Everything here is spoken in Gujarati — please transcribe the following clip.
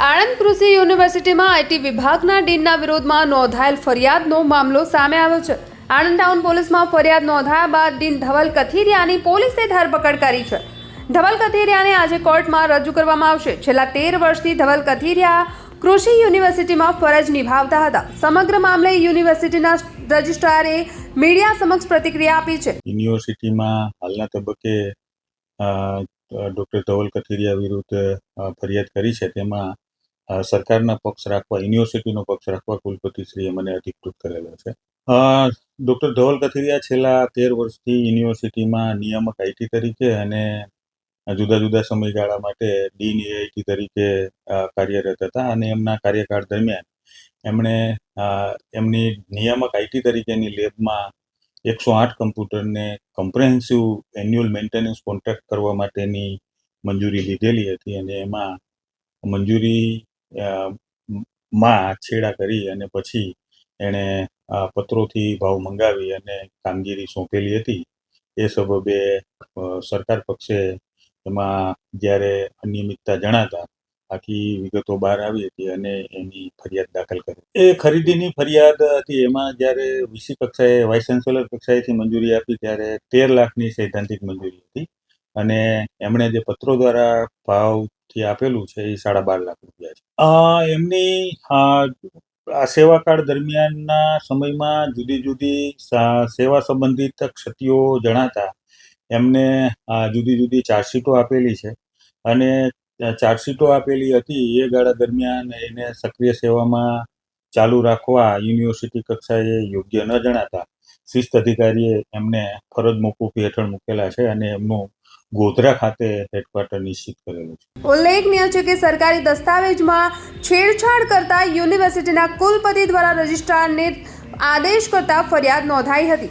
આણંદ કૃષિ યુનિવર્સિટીમાં આઈટી વિભાગના ડીનના વિરોધમાં નોંધાયેલ ફરિયાદનો મામલો સામે આવ્યો છે। આણંદ ટાઉન પોલીસમાં ફરિયાદ નોંધાયા બાદ ડીન ધવલ કથિરિયાની પોલીસે ધરપકડ કરી છે। ધવલ કથિરિયાને આજે કોર્ટમાં રજૂ કરવામાં આવશે। છેલ્લા 13 વર્ષથી ધવલ કથિરિયા કૃષિ યુનિવર્સિટીમાં ફરજ નિભાવતા હતા। સમગ્ર મામલે યુનિવર્સિટીના રજિસ્ટ્રારે મીડિયા સમક્ષ પ્રતિક્રિયા આપી છે। યુનિવર્સિટીમાં હાલના તબક્કે ડૉક્ટર ધવલ કથિરિયા વિરુદ્ધ ફરિયાદ કરી છે। તેમાં સરકારના પક્ષ રાખવા, યુનિવર્સિટીનો પક્ષ રાખવા કુલપતિશ્રીએ મને અધિકૃત કરેલો છે। ડૉક્ટર ધવલ કથિરિયા છેલ્લા 13 વર્ષથી યુનિવર્સિટીમાં નિયામક આઈટી તરીકે અને જુદા જુદા સમયગાળા માટે ડીન એઆઈટી તરીકે કાર્યરત હતા અને એમના કાર્યકાળ દરમિયાન એમણે એમની નિયામક આઈટી તરીકેની લેબમાં 108 કમ્પ્યુટરને કમ્પ્રેહેન્સિવ એન્યુઅલ મેન્ટેનન્સ કોન્ટ્રાક્ટ કરવા માટેની મંજૂરી લીધેલી હતી અને એમાં મંજૂરી માં છેડા કરી અને પછી એણે પત્રોથી ભાવ મંગાવી અને કામગીરી સોંપેલી હતી। એ સબબે સરકાર પક્ષે એમાં જ્યારે અનિયમિતતા જણાતા આખી વિગતો બહાર આવી હતી અને એની ફરિયાદ દાખલ કરી। એ ખરીદીની ફરિયાદ હતી। એમાં જ્યારે વીસી કક્ષાએ, વાઇસ ચાન્સેલર કક્ષાએથી મંજૂરી આપી ત્યારે 13 લાખની સૈદ્ધાંતિક મંજૂરી હતી અને એમણે જે પત્રો દ્વારા ભાવથી આપેલું છે એ 12.5 લાખ રૂપિયા છે। એમની આ સેવાકાળ દરમિયાનના સમયમાં જુદી જુદી સેવા સંબંધિત ક્ષતિઓ જણાતા એમને જુદી જુદી ચાર્જશીટો આપેલી છે અને ચાર્જશીટો આપેલી હતી એ ગાળા દરમિયાન એને સક્રિય સેવામાં ચાલુ રાખવા યુનિવર્સિટી કક્ષાએ યોગ્ય ન જણાતા શિસ્ત અધિકારીએ એમને ફરજ મોકૂફી હેઠળ મૂકેલા છે અને એમનું ગોધરા ખાતે હેડક્વાર્ટર નિશ્ચિત કરેલું છે। ઉલ્લેખનીય છે કે સરકારી દસ્તાવેજમાં છેડછાડ કરતા યુનિવર્સિટીના કુલપતિ દ્વારા રજિસ્ટ્રારને આદેશ કરતા ફરિયાદ નોંધાઈ હતી।